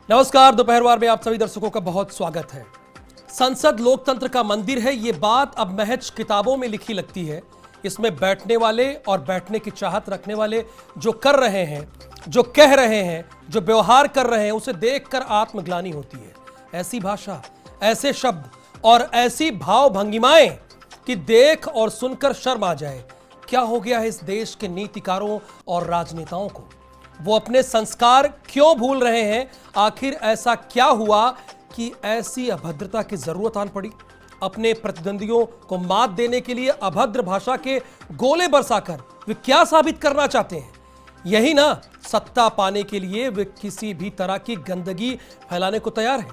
नमस्कार, दोपहरवार में आप सभी दर्शकों का बहुत स्वागत है। संसद लोकतंत्र का मंदिर है, ये बात अब महज किताबों में लिखी लगती है। इसमें बैठने वाले और बैठने की चाहत रखने वाले जो कर रहे हैं, जो कह रहे हैं, जो व्यवहार कर रहे हैं, उसे देखकर आत्मग्लानि होती है। ऐसी भाषा, ऐसे शब्द और ऐसी भाव भंगिमाएं कि देख और सुनकर शर्म आ जाए। क्या हो गया है इस देश के नीतिकारों और राजनेताओं को? वो अपने संस्कार क्यों भूल रहे हैं? आखिर ऐसा क्या हुआ कि ऐसी अभद्रता की जरूरत आन पड़ी? अपने प्रतिद्वंदियों को मात देने के लिए अभद्र भाषा के गोले बरसाकर वे क्या साबित करना चाहते हैं? यही ना, सत्ता पाने के लिए वे किसी भी तरह की गंदगी फैलाने को तैयार है,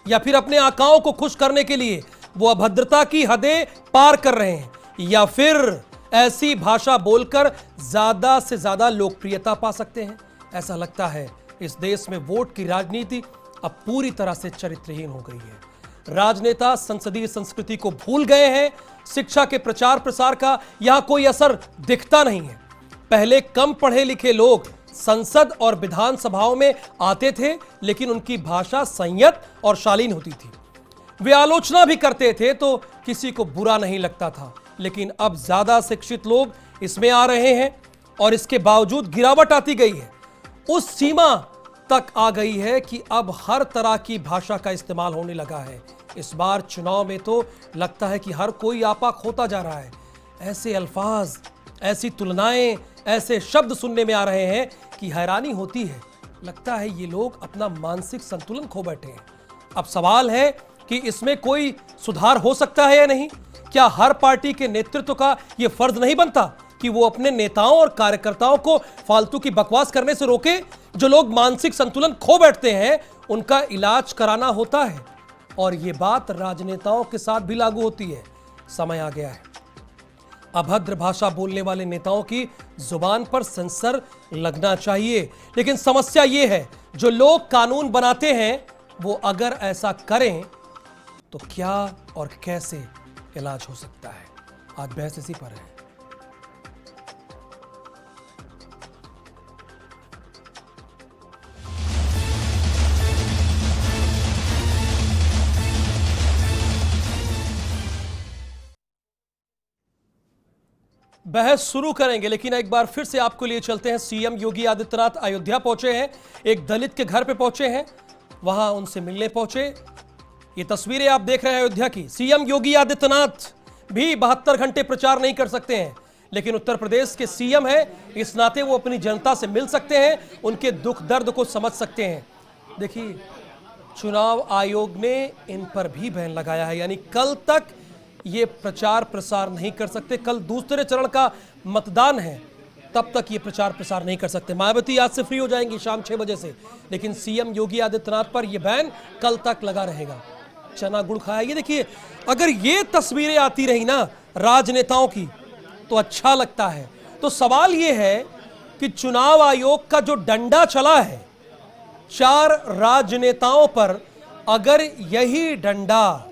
या फिर अपने आकाओं को खुश करने के लिए वो अभद्रता की हदें पार कर रहे हैं, या फिर ऐसी भाषा बोलकर ज्यादा से ज्यादा लोकप्रियता पा सकते हैं। ऐसा लगता है इस देश में वोट की राजनीति अब पूरी तरह से चरित्रहीन हो गई है। राजनेता संसदीय संस्कृति को भूल गए हैं। शिक्षा के प्रचार प्रसार का यहां कोई असर दिखता नहीं है। पहले कम पढ़े लिखे लोग संसद और विधानसभाओं में आते थे, लेकिन उनकी भाषा संयत और शालीन होती थी। वे आलोचना भी करते थे तो किसी को बुरा नहीं लगता था। लेकिन अब ज्यादा शिक्षित लोग इसमें आ रहे हैं और इसके बावजूद गिरावट आती गई है। उस सीमा तक आ गई है कि अब हर तरह की भाषा का इस्तेमाल होने लगा है। इस बार चुनाव में तो लगता है कि हर कोई आपा खोता जा रहा है। ऐसे अल्फाज, ऐसी तुलनाएं, ऐसे शब्द सुनने में आ रहे हैं कि हैरानी होती है। लगता है ये लोग अपना मानसिक संतुलन खो बैठे हैं। अब सवाल है कि इसमें कोई सुधार हो सकता है या नहीं? क्या हर पार्टी के नेतृत्व का यह फर्ज नहीं बनता कि वो अपने नेताओं और कार्यकर्ताओं को फालतू की बकवास करने से रोके? जो लोग मानसिक संतुलन खो बैठते हैं उनका इलाज कराना होता है, और ये बात राजनेताओं के साथ भी लागू होती है। समय आ गया है अभद्र भाषा बोलने वाले नेताओं की जुबान पर सेंसर लगना चाहिए। लेकिन समस्या ये है, जो लोग कानून बनाते हैं वो अगर ऐसा करें तो क्या और कैसे इलाज हो सकता है? आज बहस इसी पर है। बहस शुरू करेंगे, लेकिन एक बार फिर से आपको लिए चलते हैं। सीएम योगी आदित्यनाथ अयोध्या पहुंचे हैं, एक दलित के घर पे पहुंचे हैं, वहां उनसे मिलने पहुंचे। ये तस्वीरें आप देख रहे हैं अयोध्या की। सीएम योगी आदित्यनाथ भी 72 घंटे प्रचार नहीं कर सकते हैं, लेकिन उत्तर प्रदेश के सीएम हैं, इस नाते वो अपनी जनता से मिल सकते हैं, उनके दुख दर्द को समझ सकते हैं। देखिए, चुनाव आयोग ने इन पर भी बैन लगाया है, यानी कल तक ये प्रचार प्रसार नहीं कर सकते। कल दूसरे चरण का मतदान है, तब तक ये प्रचार प्रसार नहीं कर सकते। मायावती आज से फ्री हो जाएंगी शाम 6 बजे से, लेकिन सीएम योगी आदित्यनाथ पर यह बैन कल तक लगा रहेगा। चना गुड़ खाया। ये देखिए, अगर ये तस्वीरें आती रही ना राजनेताओं की तो अच्छा लगता है। तो सवाल ये है कि चुनाव आयोग का जो डंडा चला है 4 राजनेताओं पर, अगर यही डंडा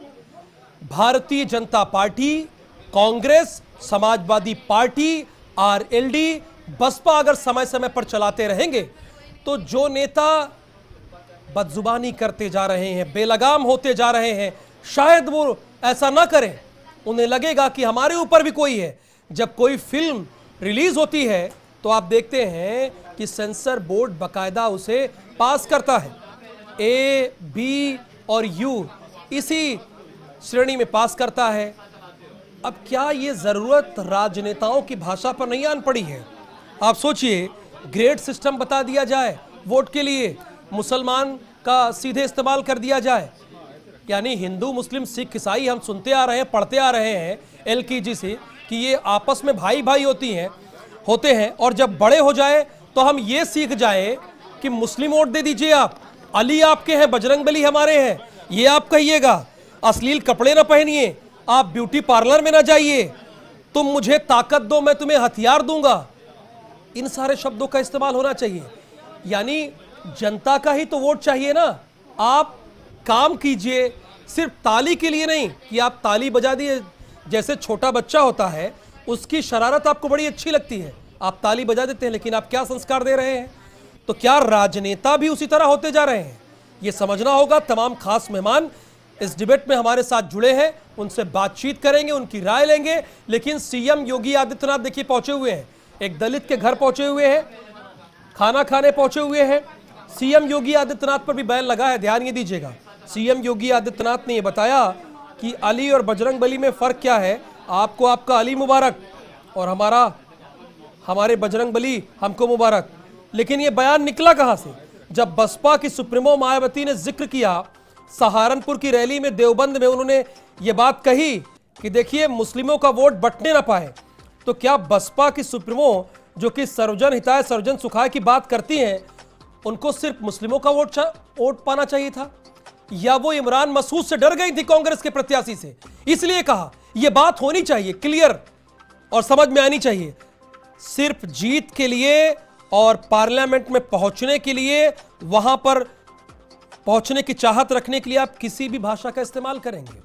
Bharatiya Janata Party, Congress, Samajwadi Party, RLD, Basapa अगर समय समय पर चलाते रहेंगे तो जो नेता बदजुबानी करते जा रहे हैं, बेलगाम होते जा रहे हैं, शायद वो ऐसा ना करें। उन्हें लगेगा कि हमारे ऊपर भी कोई है। जब कोई फिल्म रिलीज होती है तो आप देखते हैं कि सेंसर बोर्ड बकायदा उसे पास करता है। ए, बी और यू इसी श्रेणी में पास करता है। अब क्या ये जरूरत राजनेताओं की भाषा पर नहीं आन पड़ी है? आप सोचिए, ग्रेड सिस्टम बता दिया जाए वोट के लिए, मुसलमान का सीधे इस्तेमाल कर दिया जाए, यानी हिंदू, मुस्लिम, सिख, ईसाई हम सुनते आ रहे हैं, पढ़ते आ रहे हैं एलकेजी से कि ये आपस में भाई भाई होते हैं, और जब बड़े हो जाए तो हम ये सीख जाए कि मुस्लिम वोट दे दीजिए आप, अली आपके हैं, बजरंगबली हमारे हैं, ये आप कहिएगा, अश्लील कपड़े ना पहनिए, आप ब्यूटी पार्लर में ना जाइए, तुम मुझे ताकत दो मैं तुम्हें हथियार दूंगा। इन सारे शब्दों का इस्तेमाल होना चाहिए। यानी जनता का ही तो वोट चाहिए ना। आप काम कीजिए, सिर्फ ताली के लिए नहीं कि आप ताली बजा दिए। जैसे छोटा बच्चा होता है, उसकी शरारत आपको बड़ी अच्छी लगती है, आप ताली बजा देते हैं, लेकिन आप क्या संस्कार दे रहे हैं? तो क्या राजनेता भी उसी तरह होते जा रहे हैं? ये समझना होगा। तमाम खास मेहमान इस डिबेट में हमारे साथ जुड़े हैं, उनसे बातचीत करेंगे, उनकी राय लेंगे। लेकिन सीएम योगी आदित्यनाथ देखिए पहुंचे हुए हैं, एक दलित के घर पहुंचे हुए हैं, खाना खाने पहुंचे हुए हैं। सीएम योगी आदित्यनाथ पर भी बैन लगा है, ध्यान ये दीजिएगा। सीएम योगी आदित्यनाथ ने यह बताया कि अली और बजरंगबली में फर्क क्या है। आपको आपका अली मुबारक और हमारे बजरंगबली हमको मुबारक। लेकिन यह बयान निकला कहां से? जब बसपा की सुप्रीमो मायावती ने जिक्र किया सहारनपुर की रैली में, देवबंद में, उन्होंने ये बात कही कि देखिए मुस्लिमों का वोट बंटने ना पाए। तो क्या बसपा की सुप्रीमो जो कि सर्वजन हिताय सर्वजन सुखाय की बात करती हैं, उनको सिर्फ मुस्लिमों का वोट पाना चाहिए था? या वो इमरान मसूद से डर गई थी, कांग्रेस के प्रत्याशी से, इसलिए कहा? यह बात होनी चाहिए क्लियर और समझ में आनी चाहिए। सिर्फ जीत के लिए और पार्लियामेंट में पहुंचने के लिए, वहां पर पहुंचने की चाहत रखने के लिए आप किसी भी भाषा का इस्तेमाल करेंगे।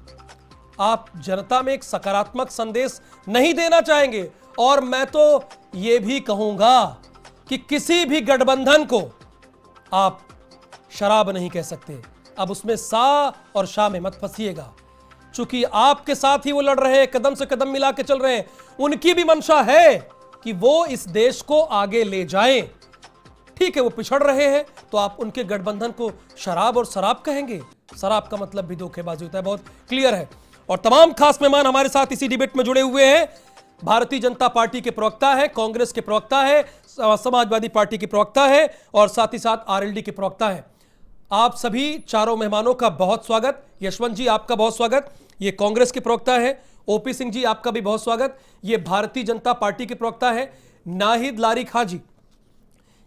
आप जनता में एक सकारात्मक संदेश नहीं देना चाहेंगे। और मैं तो यह भी कहूंगा कि किसी भी गठबंधन को आप शराब नहीं कह सकते। अब उसमें सा और शाह में मत फंसिएगा, चूंकि आपके साथ ही वो लड़ रहे हैं, कदम से कदम मिला के चल रहे हैं। उनकी भी मंशा है कि वो इस देश को आगे ले जाएं। ठीक है, वो पिछड़ रहे हैं तो आप उनके गठबंधन को शराब और शराब कहेंगे? शराब का मतलब भी धोखेबाजी होता है, बहुत क्लियर है। और तमाम खास मेहमान हमारे साथ इसी डिबेट में जुड़े हुए हैं। भारतीय जनता पार्टी के प्रवक्ता है, कांग्रेस के प्रवक्ता है, समाजवादी पार्टी के प्रवक्ता है और साथ ही साथ आरएलडी के प्रवक्ता है। आप सभी चारों मेहमानों का बहुत स्वागत। यशवंत जी आपका बहुत स्वागत, ये कांग्रेस के प्रवक्ता है। ओपी सिंह जी आपका भी बहुत स्वागत, ये भारतीय जनता पार्टी के प्रवक्ता है। नाहिद लारी खां जी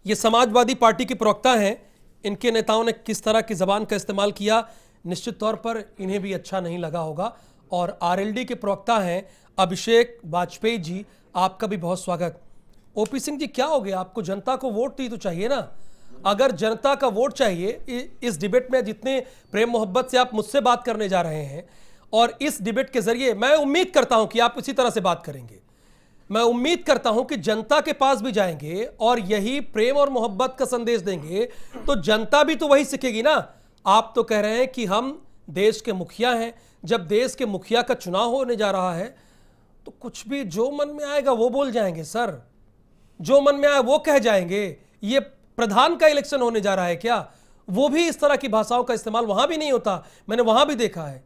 ये समाजवादी पार्टी के प्रवक्ता हैं। इनके नेताओं ने किस तरह की जबान का इस्तेमाल किया, निश्चित तौर पर इन्हें भी अच्छा नहीं लगा होगा। और आरएलडी के प्रवक्ता हैं अभिषेक वाजपेयी जी, आपका भी बहुत स्वागत। ओपी सिंह जी क्या हो गया, आपको जनता को वोट दी तो चाहिए ना? अगर जनता का वोट चाहिए, इस डिबेट में जितने प्रेम मोहब्बत से आप मुझसे बात करने जा रहे हैं और इस डिबेट के जरिए मैं उम्मीद करता हूं कि आप इसी तरह से बात करेंगे। मैं उम्मीद करता हूं कि जनता के पास भी जाएंगे और यही प्रेम और मोहब्बत का संदेश देंगे, तो जनता भी तो वही सीखेगी ना। आप तो कह रहे हैं कि हम देश के मुखिया हैं। जब देश के मुखिया का चुनाव होने जा रहा है तो कुछ भी जो मन में आएगा वो बोल जाएंगे सर, जो मन में आए वो कह जाएंगे। ये प्रधान का इलेक्शन होने जा रहा है क्या? वो भी इस तरह की भाषाओं का इस्तेमाल वहां भी नहीं होता, मैंने वहां भी देखा है।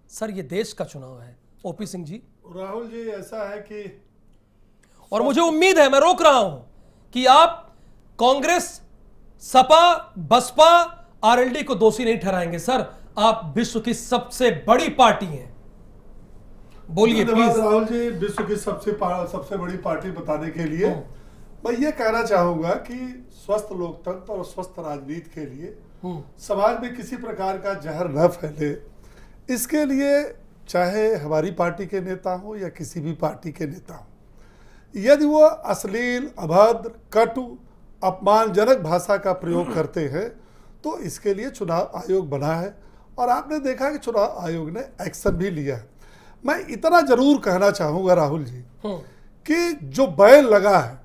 सर ये देश का चुनाव है। ओपी सिंह जी। राहुल जी ऐसा है कि, और मुझे उम्मीद है, मैं रोक रहा हूं कि आप कांग्रेस, सपा, बसपा, आरएलडी को दोषी नहीं ठहराएंगे। सर आप विश्व की सबसे बड़ी पार्टी हैं, बोलिए प्लीज। राहुल जी, विश्व की सबसे बड़ी पार्टी बताने के लिए मैं ये कहना चाहूंगा कि स्वस्थ लोकतंत्र और स्वस्थ राजनीति के लिए समाज में किसी प्रकार का जहर न फैले, इसके लिए चाहे हमारी पार्टी के नेता हो या किसी भी पार्टी के नेता हो, यदि वो अश्लील, अभद्र, कटु, अपमानजनक भाषा का प्रयोग करते हैं तो इसके लिए चुनाव आयोग बना है और आपने देखा कि चुनाव आयोग ने एक्शन भी लिया है। मैं इतना जरूर कहना चाहूंगा राहुल जी कि जो बैन लगा है,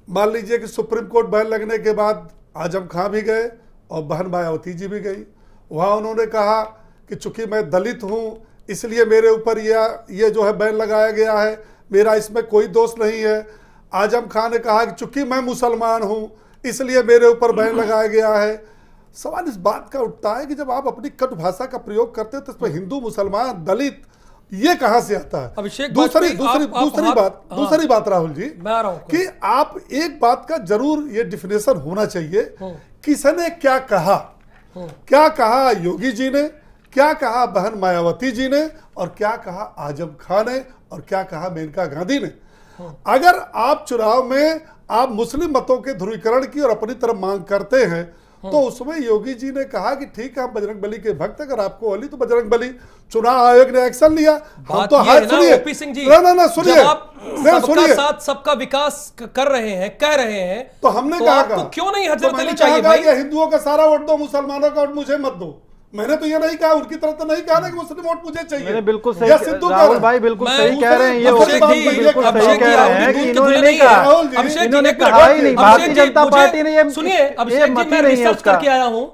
मान लीजिए कि सुप्रीम कोर्ट बैन लगने के बाद आजम खां भी गए और बहन मायावती जी भी गई। वहाँ उन्होंने कहा कि चूंकि मैं दलित हूँ इसलिए मेरे ऊपर ये जो है बैन लगाया गया है, मेरा इसमें कोई दोष नहीं है। आजम खां ने कहा कि चूंकि मैं मुसलमान हूँ इसलिए मेरे ऊपर बैन लगाया गया है। सवाल इस बात का उठता है कि जब आप अपनी कट भाषा का प्रयोग करते हैं तो इसमें हिंदू, मुसलमान, दलित ये कहां से आता है? अभिषेक दूसरी बात राहुल जी, मैं आ रहा हूं कि आप एक बात का जरूर ये डिफिनेशन होना चाहिए, किसने क्या कहा। क्या कहा योगी जी ने, क्या कहा बहन मायावती जी ने, और क्या कहा आजम खां ने, और क्या कहा मेनका गांधी ने। अगर आप चुनाव में आप मुस्लिम मतों के ध्रुवीकरण की और अपनी तरफ मांग करते हैं तो उसमें योगी जी ने कहा कि ठीक है हम बजरंगबली के भक्त, अगर आपको अली तो बजरंगबली। चुनाव आयोग ने एक्शन लिया। हम तो हाथ सुनिए, ओपी सिंह जी, ना सुनिए, सबका साथ सबका विकास कर रहे हैं, कह रहे हैं, तो हमने कहा क्यों नहीं हजरत अली चाहिए भाई? हिंदुओं का सारा वोट दो, मुसलमानों का वोट मुझे मत दो। मैंने तो ये नहीं कहा, उनकी तरफ तो नहीं कहा ना कि मुस्लिम वोट मुझे चाहिए। बिल्कुल सही, ये सिद्धू राहुल भाई बिल्कुल सही कह रहे हैं, ये बिल्कुल सही कह रहे हैं कि इन्होंने नहीं कहा, इन्होंने कहा ही नहीं, भारतीय जनता पार्टी ने ये सुनिए, अभिषेक जी मैं रिसर्च करके आया हूं,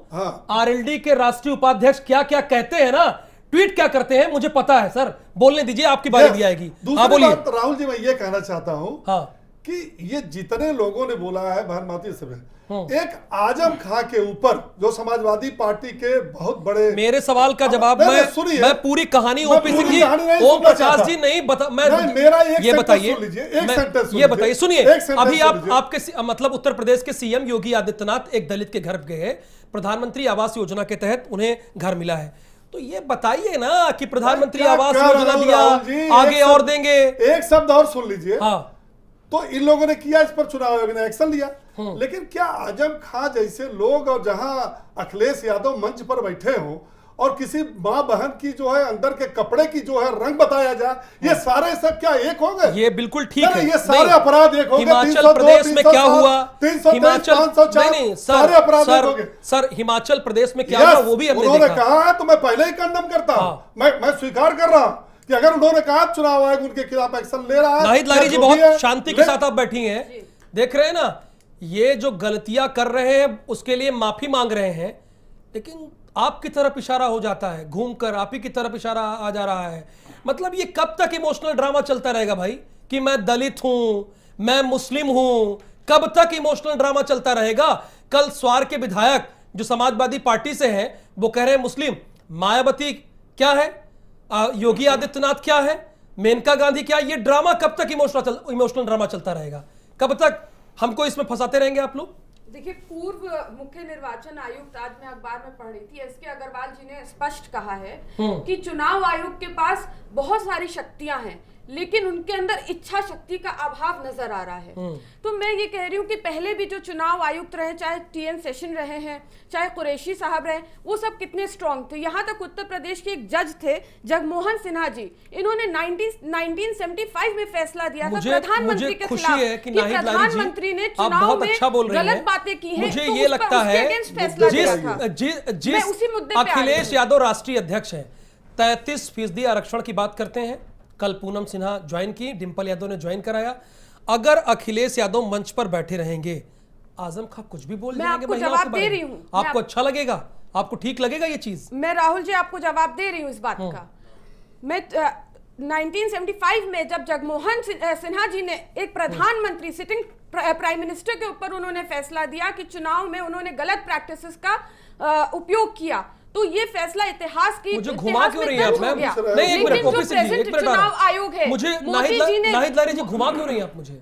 आरएलडी के राष्ट्रीय उपाध्यक्ष क्या क्या कहते हैं ना, ट्वीट क्या करते हैं मुझे पता है सर, बोलने दीजिए, आपकी बारी भी आएगी। हाँ बोलिए। राहुल जी मैं ये कहना चाहता हूँ कि ये जितने लोगों ने बोला है भारत से, एक आजम खां के ऊपर जो समाजवादी पार्टी के बहुत बड़े, मेरे सवाल का जवाब मैं पूरी कहानी ओपी सिंह जी, ओम प्रकाश जी नहीं बता, मैं मेरा ये बताइए, ये बताइए, सुनिए, अभी आपके मतलब उत्तर प्रदेश के सीएम योगी आदित्यनाथ एक दलित के घर गए, प्रधानमंत्री आवास योजना के तहत उन्हें घर मिला है, तो ये बताइए ना कि प्रधानमंत्री आवास योजना दिया, आगे और देंगे। एक शब्द और सुन लीजिए। हाँ, तो इन लोगों ने किया, इस पर चुनाव आयोग ने एक्शन लिया, लेकिन क्या आजम खां जैसे लोग और जहां अखिलेश यादव मंच पर बैठे हो और किसी माँ बहन की जो है अंदर के कपड़े की जो है रंग बताया जाए, ये सारे सब क्या एक हो गए? ये बिल्कुल ठीक है, ये सारे अपराध एक हो गए। हिमाचल प्रदेश में क्या हुआ? हिमाचल सारे अपराध हो गए सर, हिमाचल प्रदेश में क्या हुआ वो भी उन्होंने कहा है, तो मैं पहले ही कंडम करता हूँ, मैं स्वीकार कर रहा हूँ कि अगर उन्होंने कहा चुनाव आयोग उनके खिलाफ एक्शन ले रहा है। नाहिद लारी जी बहुत शांति के साथ आप बैठी हैं, देख रहे हैं ना, ये जो गलतियां कर रहे हैं उसके लिए माफी मांग रहे हैं, लेकिन आपकी तरफ इशारा हो जाता है, घूमकर आप ही की तरफ इशारा आ जा रहा है। मतलब ये कब तक इमोशनल ड्रामा चलता रहेगा भाई, कि मैं दलित हूं, मैं मुस्लिम हूं, कब तक इमोशनल ड्रामा चलता रहेगा? कल स्वार के विधायक जो समाजवादी पार्टी से हैं वो कह रहे हैं मुस्लिम, मायावती क्या है, योगी आदित्यनाथ क्या है, मेनका गांधी क्या, ये ड्रामा कब तक इमोशनल ड्रामा चलता रहेगा? कब तक हमको इसमें फंसाते रहेंगे आप लोग? देखिए, पूर्व मुख्य निर्वाचन आयुक्त, आज मैं अखबार में पढ़ रही थी, एसके अग्रवाल जी ने स्पष्ट कहा है कि चुनाव आयोग के पास बहुत सारी शक्तियां हैं, लेकिन उनके अंदर इच्छा शक्ति का अभाव नजर आ रहा है। तो मैं ये कह रही हूँ कि पहले भी जो चुनाव आयुक्त रहे, चाहे टीएन सेशन रहे हैं, चाहे कुरैशी साहब रहे, वो सब कितने स्ट्रांग थे। यहाँ तक उत्तर प्रदेश के एक जज थे जगमोहन सिन्हा जी, इन्होंने 1975 में फैसला दिया था प्रधानमंत्री के खिलाफ कि प्रधानमंत्री ने चुनाव में गलत बातें की हैं। मुझे ये लगता है जिस अखिलेश यादव राष्ट्रीय अध्यक्ष है 33% आरक्षण की बात करते हैं, कल पूनम सिन्हा ज्वाइन की, डिंपल यादव ने ज्वाइन कराया, अगर अखिलेश यादव मंच पर बैठे रहेंगे, आजम खां कुछ भी बोल देंगे महिलाओं के बारे में, आपको अच्छा लगेगा, आपको ठीक लगेगा ये चीज? मैं राहुल जी आपको जवाब दे रही हूँ इस बात का। मैं 1975 में जब जगमोहन सिन्हा जी ने एक प्रधानमंत्री, सिटिंग प्राइम मिनिस्टर के ऊपर उन्होंने फैसला दिया कि चुनाव में उन्होंने गलत प्रैक्टिसेस का उपयोग किया, तो ये फैसला इतिहास की, मुझे घुमा क्यों रही हैं आप मैम? नहीं, एक मिनट, चुनाव आयोग है, मुझे नाहिद लारी जी घुमा क्यों रही हैं आप मुझे?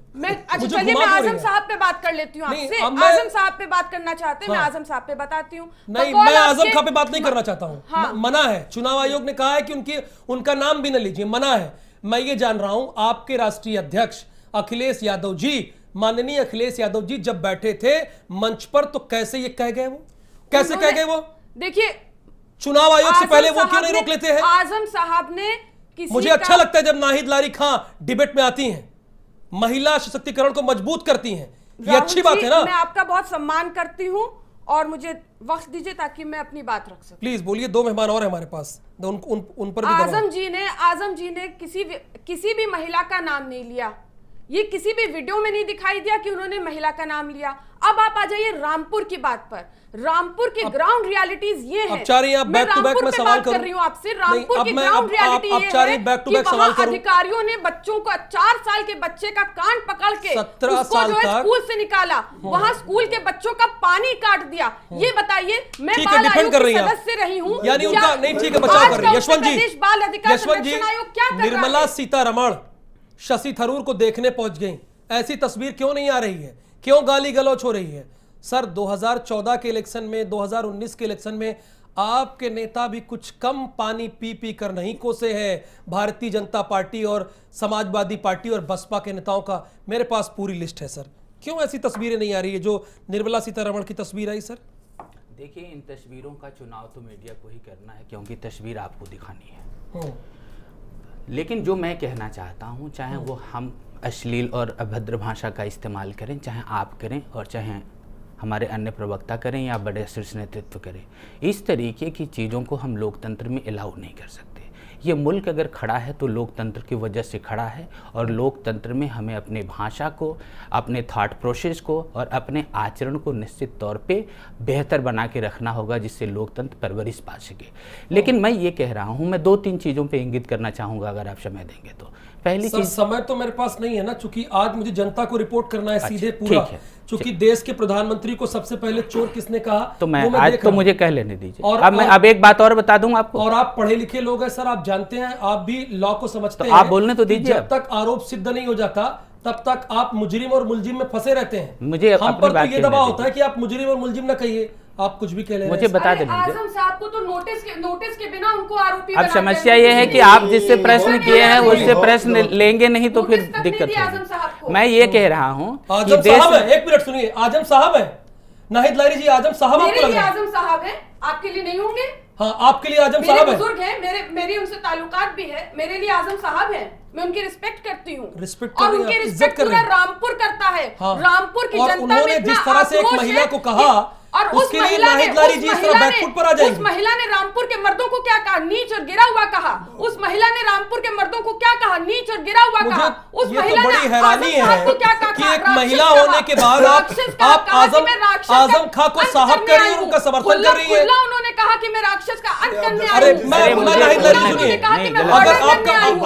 चलिए मैं आजम साहब पे बात कर लेती हूँ आपसे। आजम साहब पे बात करना चाहते हैं, मैं आजम साहब पे बताती हूँ। नहीं, मैं आजम खां पे बात नहीं करना चाहता हूँ, मना है, चुनाव आयोग ने कहा है कि उनका नाम भी न लीजिए, मना है। मैं ये जान रहा हूँ आपके राष्ट्रीय अध्यक्ष अखिलेश यादव जी, माननीय अखिलेश यादव जी जब बैठे थे मंच पर, तो कैसे ये कह गए, वो कैसे कह गए? वो देखिए, चुनाव आयोग से पहले वो क्यों नहीं रोक लेते हैं? आजम साहब ने मुझे अच्छा लगता है जब नाहिद लारी खां डिबेट में आती हैं, महिला सशक्तिकरण को मजबूत करती हैं, ये अच्छी बात है ना। मैं आपका बहुत सम्मान करती हूं और मुझे वक्त दीजिए ताकि मैं अपनी बात रख सकूं। प्लीज बोलिए, 2 मेहमान और है हमारे पास, उन पर भी आजम जी ने किसी भी महिला का नाम नहीं लिया, ये किसी भी वीडियो में नहीं दिखाई दिया कि उन्होंने महिला का नाम लिया। अब आप आ जाइए रामपुर की बात पर। रामपुर की ग्राउंड रियलिटीज ये है, मैं रामपुर पे बात कर रही हूँ आपसे। रामपुर की ग्राउंड रियलिटी ये है कि वहाँ अधिकारियों ने बच्चों को 4 साल के बच्चे का कान पकड़ के उसको जो है स्कूल से निकाला, वहाँ स्कूल के बच्चों का पानी काट दिया। ये बताइए, मैं बाल आयोग की सदस्य रही हूँ, यानी उनका नहीं, ठीक है, बचाव कर रही है। यशवंत जी, निर्मला सीतारमण शशि थरूर को देखने पहुंच गई, ऐसी तस्वीर क्यों नहीं आ रही है? क्यों गाली गलौच हो रही है? सर 2014 के इलेक्शन में, 2019 के इलेक्शन में आपके नेता भी कुछ कम पानी पी पी कर नहीं कोसे हैं भारतीय जनता पार्टी और समाजवादी पार्टी और बसपा के नेताओं का। मेरे पास पूरी लिस्ट है सर, क्यों ऐसी तस्वीरें नहीं आ रही है जो निर्मला सीतारमण की तस्वीर आई? सर देखिए, इन तस्वीरों का चुनाव तो मीडिया को ही करना है, क्योंकि तस्वीर आपको दिखानी है। लेकिन जो मैं कहना चाहता हूं, चाहे वो हम अश्लील और अभद्र भाषा का इस्तेमाल करें, चाहे आप करें और चाहे हमारे अन्य प्रवक्ता करें या बड़े शीर्ष नेतृत्व करें, इस तरीके की चीज़ों को हम लोकतंत्र में अलाउ नहीं कर सकते। ये मुल्क अगर खड़ा है तो लोकतंत्र की वजह से खड़ा है, और लोकतंत्र में हमें अपने भाषा को, अपने थॉट प्रोसेस को और अपने आचरण को निश्चित तौर पे बेहतर बना के रखना होगा, जिससे लोकतंत्र परवरिश पा सके। लेकिन मैं ये कह रहा हूँ, मैं 2-3 चीज़ों पे इंगित करना चाहूँगा अगर आप समय देंगे तो। पहली चीज, समय तो मेरे पास नहीं है ना, चूंकि आज मुझे जनता को रिपोर्ट करना है सीधे पूरा, चूंकि देश के प्रधानमंत्री को सबसे पहले चोर किसने कहा, तो मैं आज तो मुझे कह लेने दीजिए। और अब एक बात और बता दूं आपको, और आप पढ़े लिखे लोग हैं सर, आप जानते हैं, आप भी लॉ को समझते हैं। आप बोलने तो दीजिए। जब तक आरोप सिद्ध नहीं हो जाता तब तक आप मुजरिम और मुलजिम में फंसे रहते हैं। मुझे हम पर तो ये दबाव होता है कि आप मुजरिम और मुलजिम ना कहिए, आप कुछ भी कह ले। मुझे बता दें, आजम साहब को तो नोटिस के बिना उनको आरोपी। अब समस्या ये है कि आप जिससे प्रश्न किए हैं उससे प्रश्न लेंगे नहीं तो फिर दिक्कत होगी। मैं ये कह रहा हूँ, आजम साहब है, एक मिनट सुनिए, आजम साहब है, नाहिद लारी जी आजम साहब आपको लग रहा है? आजम साहब है, आपके लिए नहीं होंगे? हाँ, आपके लिए आजम साहब है। बुजुर्ग हैं, मेरी उनसे ताल्लुकात भी है, मेरे लिए आजम साहब है, मैं उनकी रिस्पेक्ट करती हूँ। रिस्पेक्ट और उनकी रिस्पेक्ट पूरा रामपुर करता है। हाँ। रामपुर की जनता में उन्होंने जिस तरह से एक महिला को कहा, और उसके लिए नाहिद लारी जी इस तरह बैकफुट पर आ जाएंगे। उस महिला ने रामपुर के मर्दों को क्या कहा? नीच और गिरा हुआ कहा। उस महिला ने रामपुर के मर्दों को क्या कहा? नीच और गिरा हुआ कहा। उस महिला बड़ी हैरानी है कि एक महिला होने के बाद आप आजम खां को साहब कर रही हैं, उनका समर्थन कर रही है। उन्होंने कहा कि मैं राक्षस का अंत करने आई हूं। अरे मैं नाहिद लारी सुनिए, अगर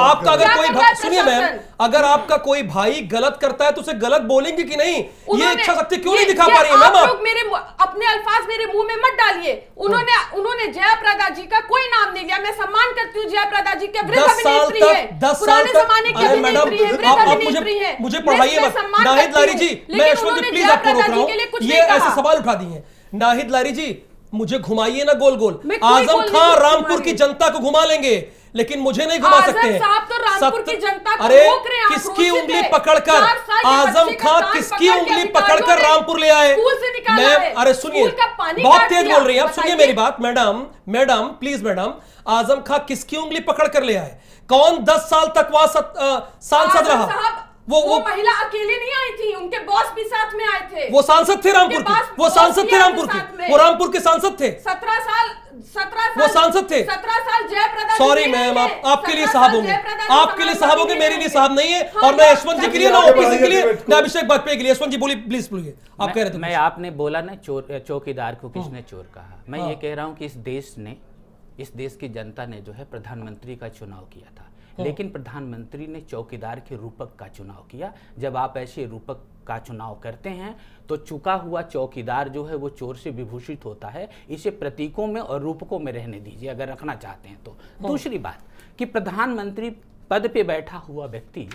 आपका अगर कोई, सुनिए मैम, अगर आपका कोई भाई गलत करता है तो उसे गलत बोलेंगे कि नहीं? ये इच्छा शक्ति क्यों नहीं दिखा पा रही है मैम? आप अपने अल्फाज मेरे मुंह में मत डालिए। उन्होंने जयाप्रदा जी का कोई नाम नहीं लिया। मैं सम्मान करती हूँ जयाप्रदा जी के, वृद्ध अभिनेत्री है, पुराने जमाने की अभिनेत्री है, वृद्ध अभिनेत्री है। मुझे पढ़ाइए मत नाहिद लारी जी, मैं यशवंत जी प्लीज आपको रोक रहा हूँ, ये ऐसे सवाल उठा दिए हैं। नाहिद लारी जी मुझे घुमाइए ना गोल गोल। आजम खां रामपुर की जनता को घुमा लेंगे, लेकिन मुझे नहीं घुमा सकते हैं। तो रामपुर की जनता को अरे रोक रहे हैं, किसकी उंगली पकड़कर आजम खां किसकी उंगली पकड़कर रामपुर ले आए? मैं, अरे सुनिए, बहुत तेज बोल रही है आप, सुनिए मेरी बात। मैडम प्लीज मैडम, आजम खां किसकी उंगली पकड़कर ले आए? कौन 10 साल तक वहां सांसद रहा? वो महिला अकेले नहीं आई थी, उनके बॉस भी साथ में आए थे। वो सांसद थे रामपुर के, वो सांसद थे रामपुर के, वो रामपुर के सांसद थे। 17 साल वो सांसद थे। 17 साल जयप्रदा। सॉरी मैम, आपके लिए साहब होंगे, आपके लिए साहब होंगे, मेरे लिए साहब नहीं है। और मैं यशवंत जी के लिए ना ओपीसी के लिए ना अभिषेक वाजपेयी के लिए। यशवंत जी बोलिए प्लीज, बोलिए आप कह रहे थे। मैं आपने बोला ना चौकीदार को किसने चोर कहा, मैं ये कह रहा हूँ कि इस देश की जनता ने जो है प्रधानमंत्री का चुनाव किया था, लेकिन प्रधानमंत्री ने चौकीदार के रूपक का चुनाव किया। जब आप ऐसे रूपक का चुनाव करते हैं तो चुका हुआ चौकीदार जो है वो चोर से विभूषित होता है। इसे प्रतीकों में और रूपकों में रहने दीजिए अगर रखना चाहते हैं तो। दूसरी बात कि प्रधानमंत्री पद पे बैठा हुआ व्यक्ति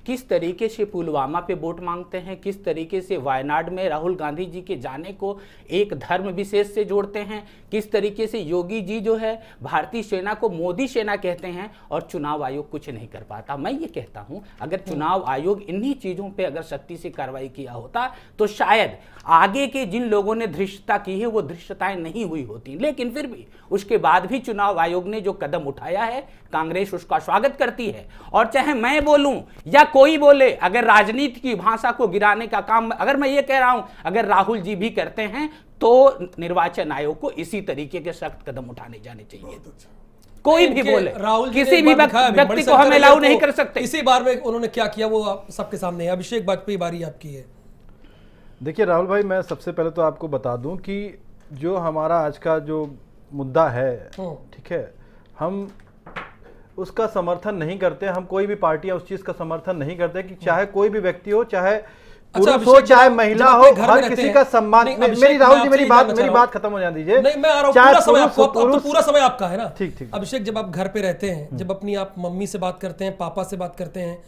किस तरीके से पुलवामा पे वोट मांगते हैं, किस तरीके से वायनाड में राहुल गांधी जी के जाने को एक धर्म विशेष से जोड़ते हैं, किस तरीके से योगी जी जो है भारतीय सेना को मोदी सेना कहते हैं, और चुनाव आयोग कुछ नहीं कर पाता। मैं ये कहता हूं अगर चुनाव आयोग इन्हीं चीज़ों पे अगर सख्ती से कार्रवाई किया होता तो शायद आगे के जिन लोगों ने धृष्टता की है वो धृष्टताएं नहीं हुई होती। लेकिन फिर भी उसके बाद भी चुनाव आयोग ने जो कदम उठाया है कांग्रेस उसका स्वागत करती है। और चाहे मैं बोलूं या कोई बोले, अगर राजनीति की भाषा को गिराने का काम, अगर मैं ये कह रहा हूं अगर राहुल जी भी करते हैं तो निर्वाचन आयोग को इसी तरीके के सख्त कदम उठाने जाने चाहिए। कोई भी बोले, किसी भी व्यक्ति को हम अलाउ नहीं कर सकते। इसी बार में उन्होंने क्या किया वो सबके सामने है। अभिषेक वाजपेयी, बारी आपकी है। देखिए राहुल भाई, मैं सबसे पहले तो आपको बता दूं कि जो हमारा आज का जो मुद्दा है, ठीक है, हम उसका समर्थन नहीं करते। हम कोई भी पार्टियां उस चीज का समर्थन नहीं करते कि चाहे कोई भी व्यक्ति हो, चाहे पुरुष हो चाहे महिला हो, हर किसी का सम्मान। मेरी राहुल जी मेरी बात खत्म हो जाने दीजिए। नहीं, मैं आ रहा हूं, पूरा समय आपको, अब तो पूरा समय आपका है ना। ठीक। अभिषेक, जब आप घर पे रहते हैं, जब अपनी आप मम्मी से बात करते हैं, पापा से बात करते हैं,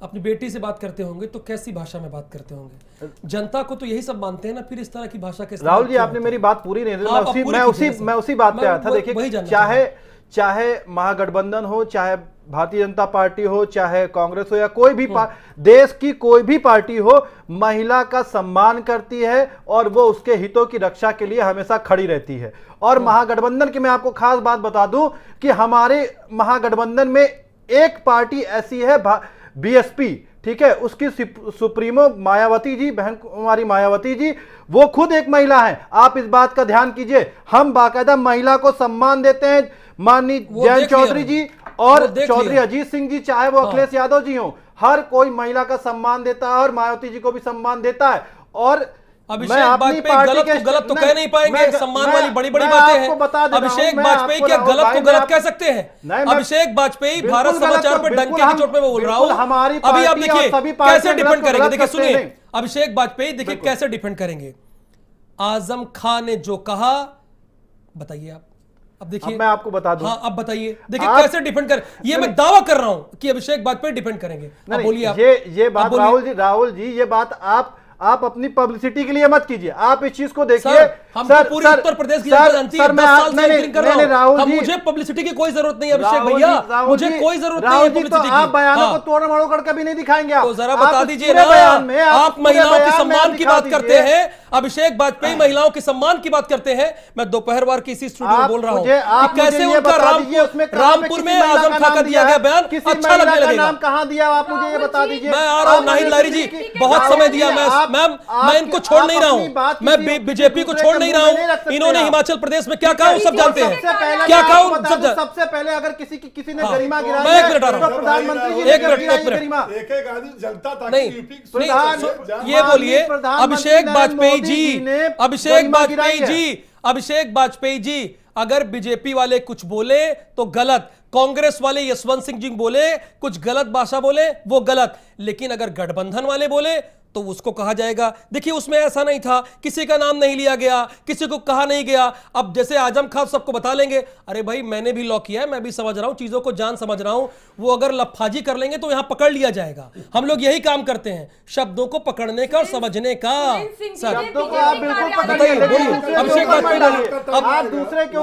अपनी बेटी से बात करते होंगे, तो कैसी भाषा में बात करते होंगे? जनता को तो यही सब मानते हैं ना, फिर इस तरह की भाषा के। राहुल जी आपने मेरी बात पूरी नहीं दी, मैं उसी बात पे आया था। देखिए, चाहे महागठबंधन हो, चाहे भारतीय जनता पार्टी हो, चाहे कांग्रेस हो, या कोई भी देश की कोई भी पार्टी हो, महिला का सम्मान करती है और वो उसके हितों की रक्षा के लिए हमेशा खड़ी रहती है। और महागठबंधन की मैं आपको खास बात बता दूं कि हमारे महागठबंधन में एक पार्टी ऐसी है बीएसपी, ठीक है, उसकी सुप्रीमो मायावती जी, बहन कुमारी मायावती जी, वो खुद एक महिला है। आप इस बात का ध्यान कीजिए, हम बाकायदा महिला को सम्मान देते हैं। माननीय जयंत चौधरी जी और चौधरी अजीत सिंह जी, चाहे वो अखिलेश यादव जी हों, हर कोई महिला का सम्मान देता है और मायावती जी को भी सम्मान देता है। और अभिषेक वाजपेयी गलत तो कह नहीं पाएंगे, सम्मान वाली बड़ी बड़ी बातें हैं। अभिषेक वाजपेयी क्या गलत को गलत कह सकते हैं? अभिषेक वाजपेयी भारत समाचार पर डंके की चोट पे मैं बोल रहा हूं। अभी आप देखिए कैसे डिफेंड करेंगे, देखिए सुनिए, अभिषेक वाजपेयी देखिए कैसे डिफेंड करेंगे। आजम खान ने जो कहा, बताइए आप, अब देखिए मैं आपको बता दूं। हाँ, अब बताइए, देखिए कैसे डिफेंड कर, ये मैं दावा कर रहा हूं कि अभिषेक वाजपेयी डिफेंड करेंगे। अब बोलिए आप। ये बात राहुल जी, ये बात आप अपनी पब्लिसिटी के लिए मत कीजिए, आप इस चीज को देखिए। हम तो पूरी उत्तर प्रदेश की जनता जानती है, 10 साल से एंकरिंग कर रहा हूं। अब मुझे पब्लिसिटी की कोई जरूरत नहीं है अभिषेक भैया, मुझे कोई जरूरत नहीं है पब्लिसिटी की। आप बयानों को तोड़ मरोड़ करके भी नहीं दिखाएंगे। तो जरा बता दीजिए ना, आप महिलाओं के सम्मान की बात करते हैं, अभिषेक वाजपेयी महिलाओं के सम्मान की बात करते हैं। मैं दोपहरवार की इसी स्टूडियो में बोल रहा हूं कि कैसे उनका रामपुर में आजम खां का दिया गया बयान अच्छा लगने लगेगा। नाम कहां दिया आप मुझे ये बता दीजिए। मैं आ रहा हूं नाहिद लारी जी, बहुत समय दिया। मैं इनको छोड़ नहीं रहा हूं, मैं बीजेपी को छोड़ नहीं रहा हूं। इन्होंने हिमाचल प्रदेश में क्या कहा वो सब जानते हैं, क्या कहा सब। सबसे पहले अगर किसी ने गरिमा गिराई, मैं 1 मिनट आ रहा हूं, प्रधानमंत्री जी एक मिनट एक आदमी जलता था नहीं, ये बोलिए अभिषेक वाजपेयी जी, अगर बीजेपी वाले कुछ बोले तो गलत, कांग्रेस वाले यशवंत सिंह जी बोले कुछ गलत भाषा बोले वो गलत, लेकिन अगर गठबंधन वाले बोले तो उसको कहा जाएगा। देखिए उसमें ऐसा नहीं था, किसी का नाम नहीं लिया गया, किसी को कहा नहीं गया। अब जैसे आजम खान सबको बता लेंगे, अरे भाई मैंने भी लॉ किया है, मैं भी समझ रहा हूं, चीजों को जान समझ रहा हूं। वो अगर लफाजी कर लेंगे तो यहां पकड़ लिया जाएगा। हम लोग यही काम करते हैं, शब्दों को पकड़ने का और समझने का।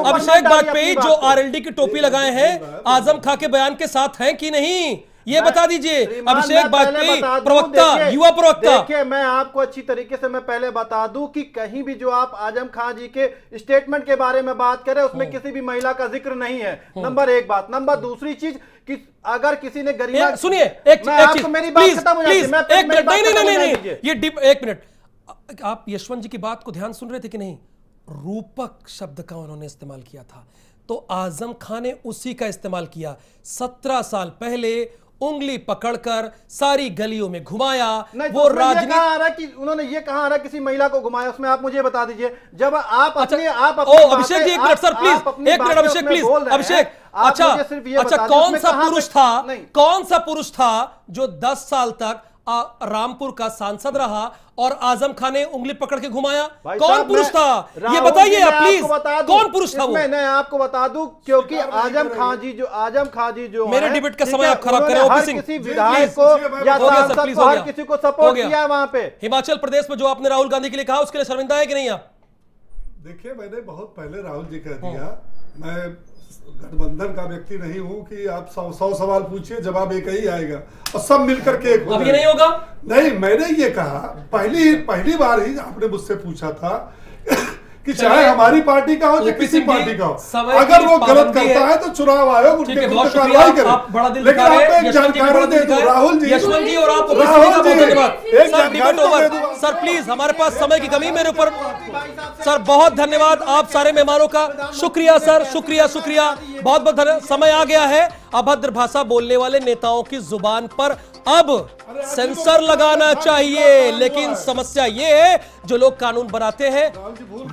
अभिषेक वाजपेयी जो आरएलडी की टोपी लगाए हैं, आजम खान के बयान के साथ हैं कि नहीं, ये बता दीजिए। अभिषेक वाजपेयी प्रवक्ता, युवा प्रवक्ता। देखिए मैं आपको अच्छी तरीके से मैं पहले बता दूं कि कहीं भी जो आप आजम खान जी के स्टेटमेंट के बारे में बात करें उसमें किसी भी महिला का जिक्र नहीं है। नंबर 1 बात। नंबर दूसरी चीज कि अगर किसी ने गरिमा, सुनिए एक चीज, मेरी बात खत्म हो जाती है। मैं एक मिनट, नहीं, ये एक मिनट, आप यशवंत जी की बात को ध्यान सुन रहे थे कि नहीं? रूपक शब्द का उन्होंने इस्तेमाल किया था, तो आजम खान ने उसी का इस्तेमाल किया। 17 साल पहले उंगली पकड़कर सारी गलियों में घुमाया। वो राजनीति, उन्होंने ये कहा रहा किसी महिला को घुमाया, उसमें आप मुझे बता दीजिए। जब आप अभिषेक जी एक मिनट सर प्लीज, एक मिनट अभिषेक प्लीज, अभिषेक अच्छा कौन सा पुरुष था जो 10 साल तक रामपुर का सांसद रहा और आजम खान ने उंगली पकड़ के घुमाया? कौन पुरुष था ये बताइए आप प्लीज, कौन पुरुष था वो? मैं आपको बता दूं, क्योंकि आजम खान जी जो मेरे डिबेट का समय आप खराब कर रहे हो। किसी विधायक को या सांसद को हर किसी को सपोर्ट किया है वहां पे। हिमाचल प्रदेश में जो आपने राहुल गांधी के लिए कहा उसके लिए शर्मिंदा है कि नहीं आप? देखिए मैंने बहुत पहले राहुल जी कह दिया, मैं गठबंधन का व्यक्ति नहीं हूं कि आप 100 सवाल पूछिए जवाब एक ही आएगा और सब मिलकर के एक। अब ये नहीं होगा। नहीं, मैंने ये कहा पहली बार ही आपने मुझसे पूछा था कि चाहे हमारी पार्टी का हो या किसी पार्टी का हो, अगर वो गलत करता है तो चुनाव आयोग उनके विरुद्ध कार्रवाई करे। लेकिन आपको एक जानकारी दे दूं राहुल जी, यशवंत जी और आप धन्यवाद सर, प्लीज हमारे पास समय की कमी, मेरे ऊपर सर बहुत धन्यवाद आप सारे मेहमानों का, शुक्रिया सर, शुक्रिया बहुत बहुत धन्यवाद। समय आ गया है अभद्र भाषा बोलने वाले नेताओं की जुबान पर अब सेंसर लगाना चाहिए, लेकिन समस्या ये है जो लोग कानून बनाते हैं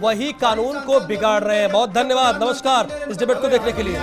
वही कानून को बिगाड़ रहे हैं। बहुत धन्यवाद, नमस्कार इस डिबेट को देखने के लिए।